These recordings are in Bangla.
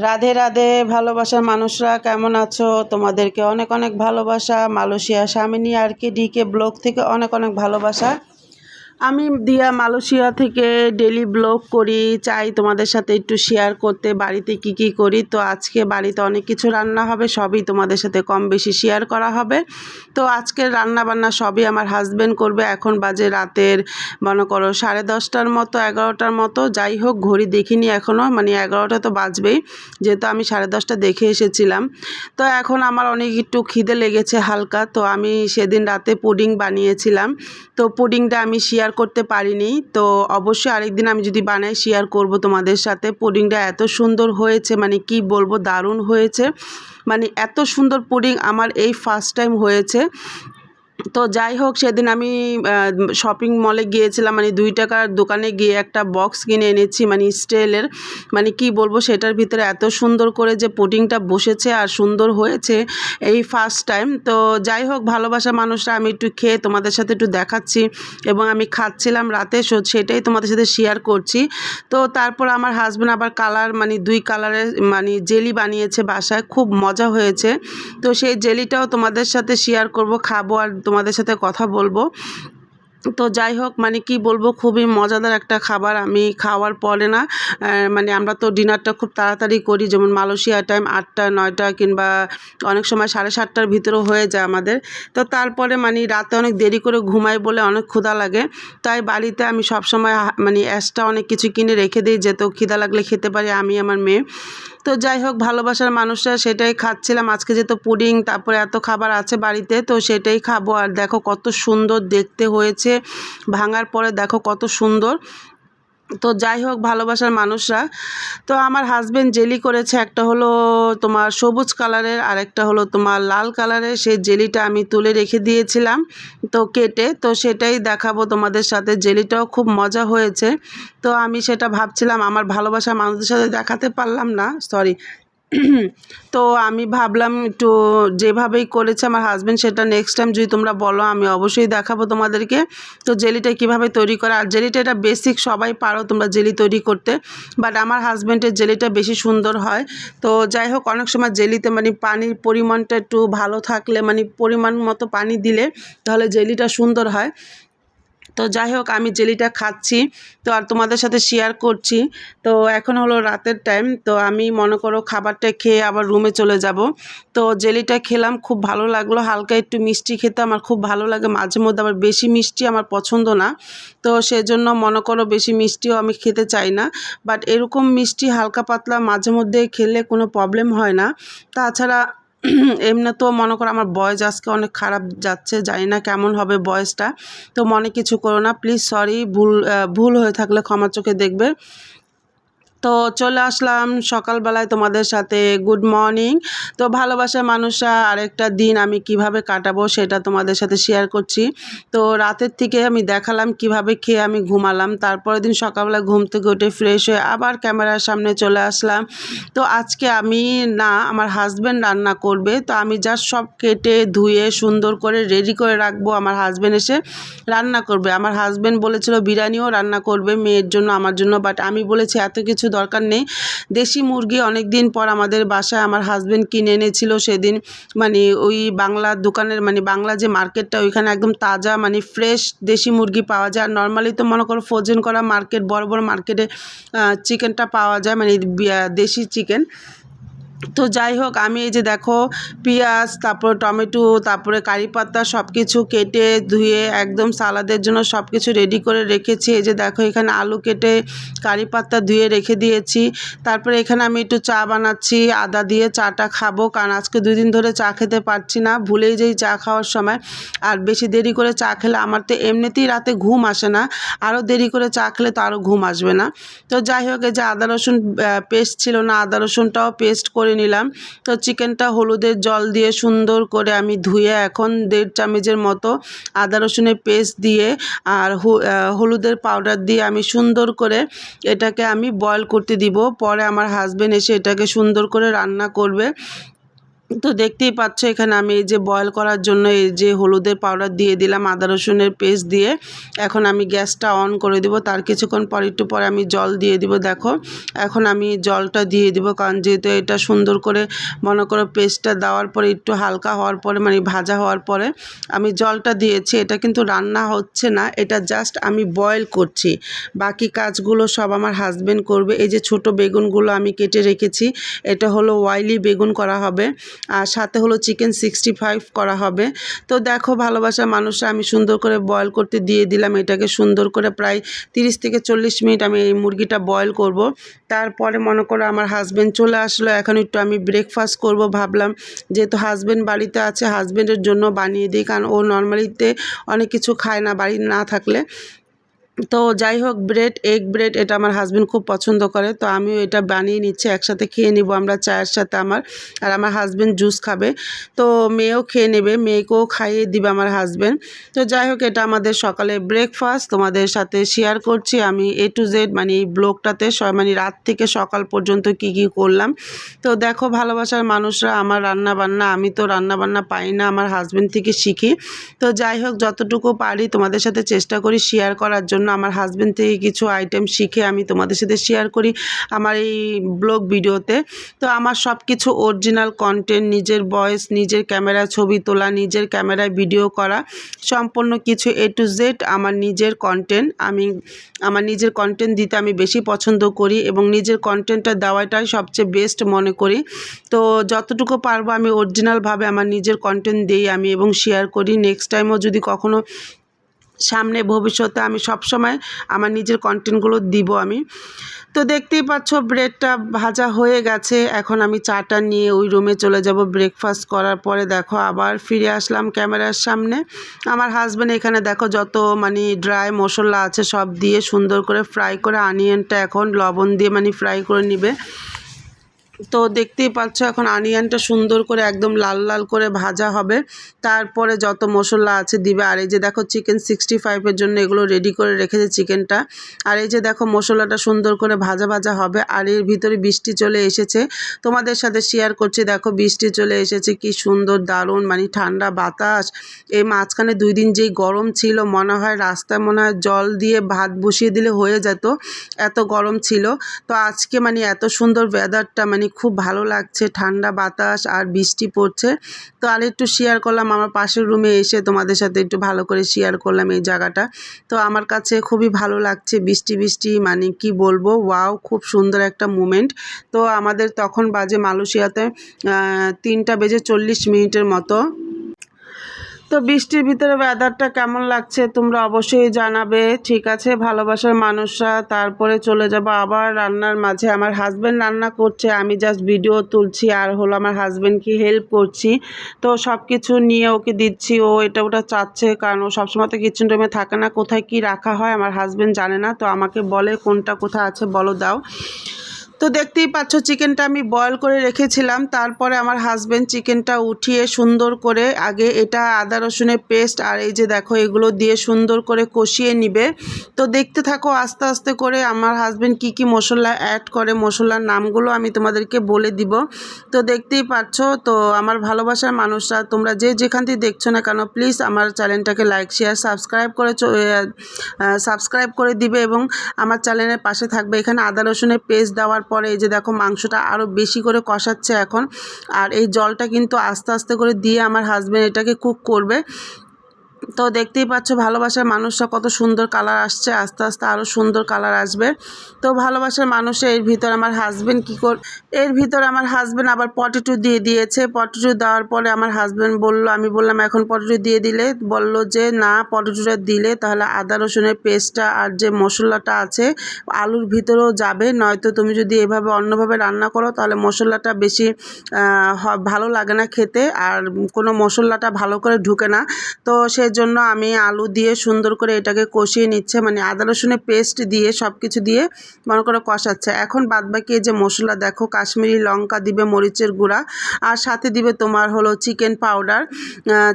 রাধে রাধে ভালোবাসার মানুষরা, কেমন আছো? তোমাদেরকে অনেক অনেক ভালোবাসা। মালয়েশিয়া স্বামিনী আর কে ডিকে ব্লগ থেকে অনেক অনেক ভালোবাসা। আমি দিয়া মালয়েশিয়া থেকে ডেলি ব্লগ করি, চাই তোমাদের সাথে একটু শেয়ার করতে বাড়িতে কি কি করি। তো আজকে বাড়িতে অনেক কিছু রান্না হবে, সবই তোমাদের সাথে কম বেশি শেয়ার করা হবে। তো আজকের রান্না বান্না সবই আমার হাজব্যান্ড করবে। এখন বাজে রাতের মনে করো 10:30টার মতো, 11টার মতো, যাই হোক ঘড়ি দেখিনি এখনও, মানে 11টা তো বাজবেই, যেহেতু আমি 10:30 দেখে এসেছিলাম। তো এখন আমার অনেক একটু খিদে লেগেছে হালকা। তো আমি সেদিন রাতে পুডিং বানিয়েছিলাম, তো পুডিংটা আমি শেয়ার করতে পারিনি। তো অবশ্যই আরেকদিন আমি যদি বানাই শেয়ার করব তোমাদের সাথে। পুডিংটা এত সুন্দর হয়েছে, মানে কি বলবো, দারুণ হয়েছে। মানে এত সুন্দর পুডিং আমার এই ফার্স্ট টাইম হয়েছে। তো যাই হোক, সেদিন আমি শপিং মলে গিয়েছিলাম, মানে 2 টাকার দোকানে গিয়ে একটা বক্স কিনে এনেছি, মানে স্টিলের। মানে কি বলবো, সেটার ভিতরে এত সুন্দর করে যে পুডিংটা বসেছে আর সুন্দর হয়েছে এই ফার্স্ট টাইম। তো যাই হোক, ভালোবাসা মানুষরা, আমি একটু খেয়ে তোমাদের সাথে একটু দেখাচ্ছি এবং আমি খাচ্ছিলাম রাতে, সেটাই তোমাদের সাথে শেয়ার করছি। তো তারপর আমার হাজব্যান্ড আবার মানে 2 কালারের মানে জেলি বানিয়েছে বাসায়, খুব মজা হয়েছে। তো সেই জেলিটাও তোমাদের সাথে শেয়ার করব, খাবো আর তোমাদের সাথে কথা বলবো। তো যাই হোক, মানে কি বলবো, খুবই মজাদার একটা খাবার। আমি খাওয়ার পরে না, মানে আমরা তো ডিনারটা খুব তাড়াতাড়ি করি, যেমন মালয়েশিয়া টাইম 8টা 9টা কিংবা অনেক সময় 7:30টার ভিতরেও হয়ে যায় আমাদের। তো তারপরে মানে রাতে অনেক দেরি করে ঘুমাই বলে অনেক ক্ষুধা লাগে। তাই বাড়িতে আমি সবসময় মানে এক্সট্রা অনেক কিছু কিনে রেখে দিই, যেহেতু খিদা লাগলে খেতে পারি আমি আমার মেয়ে। তো যাই হোক, ভালোবাসার মানুষরা, সেটাই খাচ্ছিলাম আজকে, যেহেতু পুডিং তারপরে এত খাবার আছে বাড়িতে, তো সেটাই খাবো। আর দেখো কত সুন্দর দেখতে হয়েছে, ভাঙার পরে দেখো কত সুন্দর। তো যাই হোক, ভালোবাসার মানুষরা, তো আমার হাজব্যান্ড জেলি করেছে, একটা হলো তোমার সবুজ কালারের আর একটা হলো তোমার লাল কালারের। সেই জেলিটা আমি তুলে রেখে দিয়েছিলাম তো কেটে, তো সেটাই দেখাবো তোমাদের সাথে। জেলিটাও খুব মজা হয়েছে। তো আমি সেটা ভাবছিলাম, আমার ভালোবাসার মানুষদের সাথে দেখাতে পারলাম না, সরি। তো আমি ভাবলাম একটু যেভাবেই করেছে আমার হাজব্যান্ড, সেটা নেক্সট টাইম যদি তোমরা বলো আমি অবশ্যই দেখাবো তোমাদেরকে। তো জেলিটা কিভাবে তৈরি করা, আর জেলিটা এটা বেসিক, সবাই পারো তোমরা জেলি তৈরি করতে, বাট আমার হাজব্যান্ডের জেলিটা বেশি সুন্দর হয়। তো যাই হোক, অনেক সময় জেলিতে মানে পানির পরিমাণটা একটু ভালো থাকলে, মানে পরিমাণ মতো পানি দিলে তাহলে জেলিটা সুন্দর হয়। তো যাই হোক, আমি জেলিটা খাচ্ছি, তো আর তোমাদের সাথে শেয়ার করছি। তো এখন হলো রাতের টাইম, তো আমি মনে করো খাবারটা খেয়ে আবার রুমে চলে যাব। তো জেলিটা খেলাম, খুব ভালো লাগলো। হালকা একটু মিষ্টি খেতে আমার খুব ভালো লাগে মাঝে মধ্যে, আবার বেশি মিষ্টি আমার পছন্দ না। তো সেজন্য মনে করো বেশি মিষ্টিও আমি খেতে চাই না, বাট এরকম মিষ্টি হালকা পাতলা মাঝে মধ্যে খেলে কোনো প্রবলেম হয় না। তাছাড়া এমনি তো মনে করো আমার ভয়েস আজকে অনেক খারাপ যাচ্ছে, জানি না কেমন হবে ভয়েসটা। তো মনে কিছু করো না প্লিজ, সরি, ভুল হয়ে থাকলে ক্ষমা চোখে দেখবে। তো চলে আসলাম সকালবেলায় তোমাদের সাথে, গুড মর্নিং। তো ভালোবাসার মানুষরা, আরেকটা দিন আমি কিভাবে কাটাবো সেটা তোমাদের সাথে শেয়ার করছি। তো রাতের থেকে আমি দেখালাম কিভাবে খেয়ে আমি ঘুমালাম, তারপরের দিন সকালবেলা ঘুম থেকে উঠে ফ্রেশ হয়ে আবার ক্যামেরার সামনে চলে আসলাম। তো আজকে আমি না, আমার হাজব্যান্ড রান্না করবে। তো আমি জাস্ট সব কেটে ধুয়ে সুন্দর করে রেডি করে রাখবো, আমার হাজব্যান্ড এসে রান্না করবে। আমার হাজব্যান্ড বলেছিল বিরিয়ানিও রান্না করবে মেয়ের জন্য, আমার জন্য, বাট আমি বলেছি এত কিছু দরকার নেই। দেশি মুরগি অনেক দিন পর আমাদের বাসায় আমার হাজব্যান্ড কিনে এনেছিল সেদিন, মানে ওই বাংলা দোকানের, মানে বাংলা যে মার্কেটটা, ওইখানে একদম তাজা মানে ফ্রেশ দেশি মুরগি পাওয়া যায়। আর নর্মালি তো মনে করো ফ্রোজেন করা মার্কেট, বড় বড় মার্কেটে চিকেনটা পাওয়া যায়, মানে দেশি চিকেন। তো যাই হোক, আমি এই যে দেখো পেঁয়াজ, তারপর টমেটো, তারপরে কারি পাতা সব কিছু কেটে ধুয়ে একদম সালাদের জন্য সব কিছু রেডি করে রেখেছি। এই যে দেখো, এখানে আলু কেটে কারি পাতা ধুয়ে রেখে দিয়েছি। তারপরে এখানে আমি একটু চা বানাচ্ছি, আদা দিয়ে চাটা খাবো, কারণ আজকে 2 দিন ধরে চা খেতে পারছি না, ভুলেই যাই চা খাওয়ার সময়। আর বেশি দেরি করে চা খেলে আমার তো এমনিতেই রাতে ঘুম আসে না, আরও দেরি করে চা খেলে তো আরও ঘুম আসবে না। তো যাই হোক, এই যে আদা রসুন পেস্ট ছিল না, আদা রসুনটাও পেস্ট করে নিলাম। তো চিকেনটা হলুদের জল দিয়ে সুন্দর করে আমি ধুয়ে এখন 1.5 চামচের মতো আদা রসুনের পেস্ট দিয়ে আর হলুদের পাউডার দিয়ে আমি সুন্দর করে এটাকে আমি বয়েল করতে দিব। পরে আমার হাজব্যান্ড এসে এটাকে সুন্দর করে রান্না করবে। তো দেখতেই পাচ্ছ এখানে আমি এই যে বয়েল করার জন্য এই যে হলুদের পাউডার দিয়ে দিলাম, আদা রসুনের পেস্ট দিয়ে এখন আমি গ্যাসটা অন করে দিব। তার কিছুক্ষণ পর একটু পরে আমি জল দিয়ে দিব। দেখো এখন আমি জলটা দিয়ে দিব, কারণ যেহেতু এটা সুন্দর করে মনে করো পেস্টটা দেওয়ার পরে একটু হালকা হওয়ার পরে মানে ভাজা হওয়ার পরে আমি জলটা দিয়েছি। এটা কিন্তু রান্না হচ্ছে না, এটা জাস্ট আমি বয়েল করছি, বাকি কাজগুলো সব আমার হাজবেন্ড করবে। এই যে ছোট বেগুনগুলো আমি কেটে রেখেছি, এটা হলো ওয়াইলি বেগুন করা হবে, আর সাথে হলো চিকেন 65 করা হবে। তো দেখো ভালোবাসার মানুষরা আমি সুন্দর করে বয়েল করতে দিয়ে দিলাম, এটাকে সুন্দর করে প্রায় 30 থেকে 40 মিনিট আমি এই মুরগিটা বয়েল করব। তারপরে মনে করো আমার হাজবেন্ড চলে আসলো, এখন একটু আমি ব্রেকফাস্ট করব। ভাবলাম যেহেতু হাজবেন্ড বাড়িতে আছে হাজবেন্ডের জন্য বানিয়ে দিই, কারণ ও নর্মালিতে অনেক কিছু খায় না বাড়ি না থাকলে। তো যাই হোক এগ ব্রেড এটা আমার হাজবেন্ড খুব পছন্দ করে, তো আমিও এটা বানিয়ে নিচ্ছি, একসাথে খেয়ে নিব আমরা চায়ের সাথে। আর আমার হাজবেন্ড জুস খাবে, তো মেয়েও খেয়ে নেবে, মেয়েকেও খাইয়ে দিবে আমার হাজবেন্ড। তো যাই হোক এটা আমাদের সকালে ব্রেকফাস্ট তোমাদের সাথে শেয়ার করছি আমি A to Z, মানে এই ব্লগটাতে মানে রাত থেকে সকাল পর্যন্ত কি কি করলাম। তো দেখো ভালোবাসার মানুষরা আমার রান্নাবান্না, আমি তো রান্নাবান্না পাই না, আমার হাজবেন্ড থেকে শিখি। তো যাই হোক যতটুকু পারি তোমাদের সাথে চেষ্টা করি শেয়ার করার জন্য। আমার হাজবেন্ড থেকে কিছু আইটেম শিখে আমি তোমাদের সাথে শেয়ার করি আমার এই ব্লগ ভিডিওতে। তো আমার সব কিছু অরিজিনাল কন্টেন্ট, নিজের ভয়েস, নিজের ক্যামেরায় ছবি তোলা, নিজের ক্যামেরায় ভিডিও করা, সম্পূর্ণ কিছু A to Z আমার নিজের কন্টেন্ট। আমি আমার নিজের কন্টেন্ট দিতে আমি বেশি পছন্দ করি এবং নিজের কন্টেন্টটা দেওয়াটাই সবচেয়ে বেস্ট মনে করি। তো যতটুকু পারবো আমি অরিজিনালভাবে আমার নিজের কন্টেন্ট দিই আমি এবং শেয়ার করি। নেক্সট টাইমও যদি কখনো সামনে ভবিষ্যতে আমি সবসময় আমার নিজের কন্টেন্টগুলো দিব আমি। তো দেখতেই পাচ্ছ ব্রেডটা ভাজা হয়ে গেছে, এখন আমি চাটা নিয়ে ওই রুমে চলে যাব ব্রেকফাস্ট করার পরে। দেখো আবার ফিরে আসলাম ক্যামেরার সামনে। আমার হাজব্যান্ড এখানে দেখো যত মানে ড্রাই মশলা আছে সব দিয়ে সুন্দর করে ফ্রাই করে আনিয়নটা এখন লবণ দিয়ে মানে ফ্রাই করে নিবে। তো দেখতেই পাচ্ছ এখন আনিয়নটা সুন্দর করে একদম লাল লাল করে ভাজা হবে, তারপরে যত মশলা আছে দিবে। আর এই যে দেখো চিকেন 65-এর জন্য এগুলো রেডি করে রেখেছে চিকেনটা। আর এই যে দেখো মশলাটা সুন্দর করে ভাজা ভাজা হবে। আর এর ভিতরে বৃষ্টি চলে এসেছে, তোমাদের সাথে শেয়ার করছি। দেখো বৃষ্টি চলে এসেছে, কি সুন্দর দারুণ মানে ঠান্ডা বাতাস। এই মাঝখানে 2 দিন যেই গরম ছিল মনে হয় রাস্তায় মনে হয় জল দিয়ে ভাত বসিয়ে দিলে হয়ে যেত, এত গরম ছিল। তো আজকে মানে এত সুন্দর ওয়েদারটা মানে খুব ভালো লাগছে, ঠান্ডা বাতাস আর বৃষ্টি পড়ছে। তো আর একটু শেয়ার করলাম আমার পাশের রুমে এসে তোমাদের সাথে একটু ভালো করে শেয়ার করলাম এই জায়গাটা। তো আমার কাছে খুবই ভালো লাগছে, বৃষ্টি বৃষ্টি মানে কি বলবো, ওয়াও খুব সুন্দর একটা মুমেন্ট। তো আমাদের তখন বাজে মালয়েশিয়াতে 3:40 মতো। তো বৃষ্টির ভিতরে ওয়েদারটা কেমন লাগছে তোমরা অবশ্যই জানাবে, ঠিক আছে ভালোবাসার মানুষরা। তারপরে চলে যাব আবার রান্নার মাঝে। আমার হাজব্যান্ড রান্না করছে, আমি জাস্ট ভিডিও তুলছি আর হলো আমার হাজব্যান্ডকে হেল্প করছি। তো সব কিছু নিয়ে ওকে দিচ্ছি, ও এটা ওটা চাচ্ছে, কারণ ও সবসময় তো কিচেন রুমে থাকে না, কোথায় কি রাখা হয় আমার হাজব্যান্ড জানে না। তো আমাকে বলে কোনটা কোথায় আছে বলো দাও। তো দেখতেই পাচ্ছ চিকেনটা আমি বয়েল করে রেখেছিলাম, তারপরে আমার হাজব্যান্ড চিকেনটা উঠিয়ে সুন্দর করে আগে এটা আদা রসুনের পেস্ট আর এই যে দেখো এগুলো দিয়ে সুন্দর করে কষিয়ে নিবে। তো দেখতে থাকো আস্তে আস্তে করে আমার হাজব্যান্ড কি কি মশলা অ্যাড করে, মশলার নামগুলো আমি তোমাদেরকে বলে দিব। তো দেখতেই পাচ্ছ। তো আমার ভালোবাসার মানুষরা তোমরা যে যেখান থেকে দেখছো না কেন প্লিজ আমার চ্যানেলটাকে লাইক শেয়ার সাবস্ক্রাইব করে দিবে এবং আমার চ্যানেলের পাশে থাকবে। এখানে আদা রসুনের পেস্ট দেওয়ার পরে এই যে দেখো মাংসটা আরও বেশি করে কষাচ্ছে এখন। আর এই জলটা কিন্তু আস্তে আস্তে করে দিয়ে আমার হাজব্যান্ড এটাকে কুক করবে। তো দেখতেই পাচ্ছ ভালোবাসার মানুষরা কত সুন্দর কালার আসছে, আস্তে আস্তে আরও সুন্দর কালার আসবে। তো ভালোবাসার মানুষের এর ভিতর আমার হাজব্যান্ড এর ভিতর আমার হাজব্যান্ড আবার পটেটো দিয়ে দিয়েছে। পটেটো দেওয়ার পরে আমার হাজব্যান্ড বললো, আমি বললাম এখন পটেটো দিয়ে দিলে, বললো যে না পটেটোটা দিলে তাহলে আদা রসুনের পেস্টটা আর যে মশলাটা আছে আলুর ভিতরেও যাবে, নয়তো তুমি যদি এভাবে অন্যভাবে রান্না করো তাহলে মশলাটা বেশি ভালো লাগে না খেতে আর কোনো মশলাটা ভালো করে ঢুকে না। তো সেই জন্য আমি আলু দিয়ে সুন্দর করে এটাকে কষিয়ে নিচ্ছে, মানে আদা রসুনের পেস্ট দিয়ে সব কিছু দিয়ে মনে করে কষাচ্ছে। এখন বাদবাকি এই যে মশলা দেখো, কাশ্মীরি লঙ্কা দিবে, মরিচের গুঁড়া, আর সাথে দিবে তোমার হলো চিকেন পাউডার।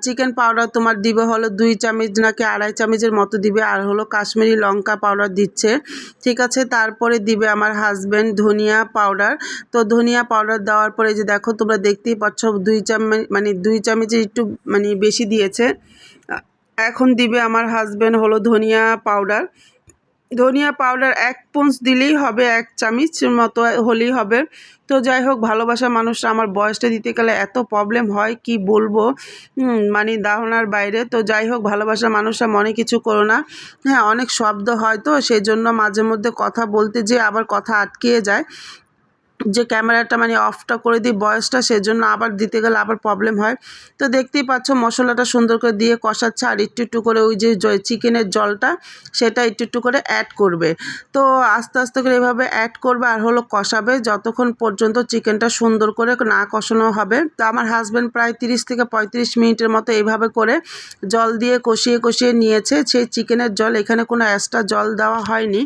চিকেন পাউডার তোমার দিবে হলো 2 চামচ নাকি 2.5 চামচের মতো দিবে, আর হলো কাশ্মীরি লঙ্কা পাউডার দিচ্ছে, ঠিক আছে। তারপরে দিবে আমার হাজব্যান্ড ধনিয়া পাউডার। তো ধনিয়া পাউডার দেওয়ার পরে যে দেখো তোমরা দেখতেই পাচ্ছ 2 চামচ, মানে 2 চামচের একটু মানে বেশি দিয়েছে। এখন দিবে আমার হাজব্যান্ড হলো ধনিয়া পাউডার। ধনিয়া পাউডার 1 পুঞ্চ দিলেই হবে, 1 চামচ মতো হলেই হবে। তো যাই হোক, ভালোবাসার মানুষরা, আমার বয়সটা দিতে গেলে এত প্রবলেম হয় কি বলবো, মানে ধারণার বাইরে। তো যাই হোক, ভালোবাসার মানুষরা মনে কিছু করো না। হ্যাঁ, অনেক শব্দ হয় তো সেই জন্য মাঝে মধ্যে কথা বলতে যেয়ে আবার কথা আটকিয়ে যায়। যে ক্যামেরাটা মানে অফটা করে দিই বয়সটা, সেজন্য আবার দিতে গেলে আবার প্রবলেম হয়। তো দেখতেই পাচ্ছ মশলাটা সুন্দর করে দিয়ে কষাচ্ছে, আর একটু একটু করে ওই যে চিকেনের জলটা সেটা একটু একটু করে অ্যাড করবে। তো আস্তে আস্তে করে এভাবে অ্যাড করবে আর হলো কষাবে যতক্ষণ পর্যন্ত চিকেনটা সুন্দর করে না কষানো হবে। তো আমার হাজব্যান্ড প্রায় 30 থেকে 35 মিনিটের মতো এইভাবে করে জল দিয়ে কষিয়ে কষিয়ে নিয়েছে। সেই চিকেনের জল, এখানে কোনো এক্সট্রা জল দেওয়া হয়নি।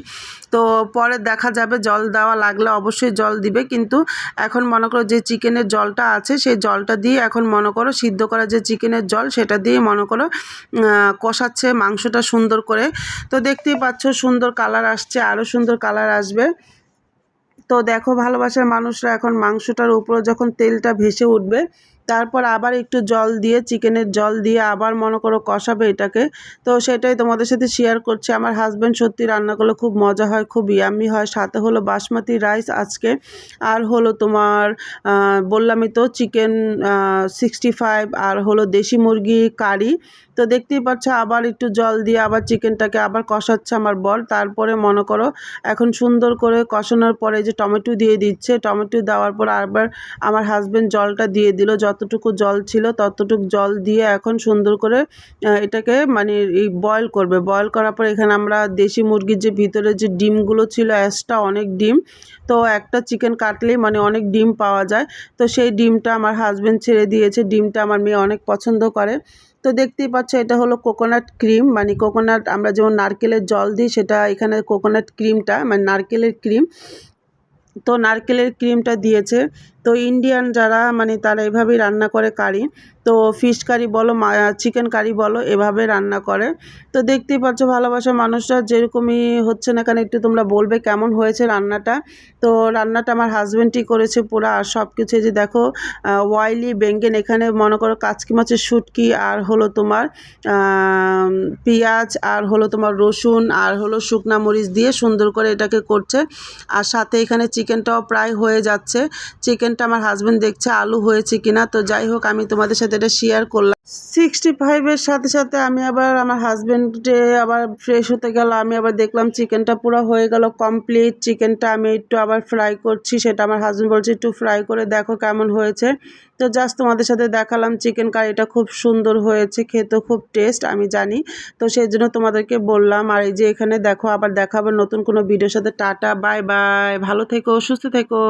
তো পরে দেখা যাবে জল দেওয়া লাগলে অবশ্যই জল দিবে, কিন্তু এখন মনে করো যে চিকেনের জলটা আছে সেই জলটা দিয়ে এখন মনে করো সিদ্ধ করা যে চিকেনের জল সেটা দিয়ে মনে করো কষাচ্ছে মাংসটা সুন্দর করে। তো দেখতেই পাচ্ছ সুন্দর কালার আসছে, আরও সুন্দর কালার আসবে। তো দেখো ভালোবাসার মানুষরা, এখন মাংসটার উপরে যখন তেলটা ভেসে উঠবে তারপর আবার একটু জল দিয়ে, চিকেনের জল দিয়ে আবার মনে করো কষাবে এটাকে। তো সেটাই তোমাদের সাথে শেয়ার করছি। আমার হাজব্যান্ড সত্যি রান্না করলে খুব মজা হয়, খুব ইয়াম্মি হয়। সাথে হলো বাসমতি রাইস আজকে, আর হলো তোমার বললামই তো চিকেন 65, আর হলো দেশি মুরগি কারি। তো দেখতেই পাচ্ছ আবার একটু জল দিয়ে আবার চিকেনটাকে আবার কষাচ্ছে আমার বর। তারপরে মনে করো এখন সুন্দর করে কষানোর পরে যে টমেটো দিয়ে দিচ্ছে, টমেটো দেওয়ার পর আবার আমার হাজব্যান্ড জলটা দিয়ে দিল, যতটুকু জল ছিল ততটুকু জল দিয়ে এখন সুন্দর করে এটাকে মানে এই বয়েল করবে। বয়েল করার পর এখানে আমরা দেশি মুরগির যে ভিতরে যে ডিমগুলো ছিল, এক্সট্রা অনেক ডিম, তো একটা চিকেন কাটলেই মানে অনেক ডিম পাওয়া যায়। তো সেই ডিমটা আমার হাজব্যান্ড ছেড়ে দিয়েছে, ডিমটা আমার মেয়ে অনেক পছন্দ করে। তো দেখতেই পাচ্ছ এটা হলো কোকোনাট ক্রিম, মানে কোকোনাট আমরা যেমন নারকেলের জল দিই সেটা এখানে কোকোনাট ক্রিমটা মানে নারকেলের ক্রিম। তো নারকেলের ক্রিমটা দিয়েছে। তো ইন্ডিয়ান যারা মানে তারা এভাবেই রান্না করে কারি। তো ফিশ কারি বলো, চিকেন কারি বলো, এভাবে রান্না করে। তো দেখতেই পাচ্ছ ভালোবাসার মানুষরা, যেরকমই হচ্ছে না কেন একটু তোমরা বলবে কেমন হয়েছে রান্নাটা। তো রান্নাটা আমার হাজব্যান্ডই করেছে পুরা, আর সব কিছু যে দেখো ওয়াইলি বেঙ্গেন, এখানে মনে করো কাচকি মাছের শুটকি, আর হলো তোমার পেঁয়াজ, আর হলো তোমার রসুন, আর হলো শুকনা মরিচ দিয়ে সুন্দর করে এটাকে করছে। আর সাথে এখানে চিকেনটাও প্রায় হয়ে যাচ্ছে। চিকেনটা আমার হাজব্যান্ড দেখছে আলু হয়েছে কিনা। তো যাই হোক, আমি তোমাদের সাথে এটা শেয়ার করলাম। 65-এর সাথে সাথে আমি আবার আমার হাজব্যান্ডে আবার ফ্রেশ হতে গেল, আমি আবার দেখলাম চিকেনটা পুরো হয়ে গেল কমপ্লিট। চিকেনটা আমি একটু আবার ফ্রাই করছি, সেটা আমার হাজব্যান্ড বলছে একটু ফ্রাই করে দেখো কেমন হয়েছে। তো জাস্ট তোমাদের সাথে দেখালাম চিকেন কারিটা খুব সুন্দর হয়েছে, খেতে খুব টেস্ট আমি জানি। তো সেই জন্য তোমাদেরকে বললাম। আর এই যে এখানে দেখো, আবার দেখাবো নতুন কোনো ভিডিওর সাথে। টাটা, বাই বাই, ভালো থেকো, সুস্থ থেকো।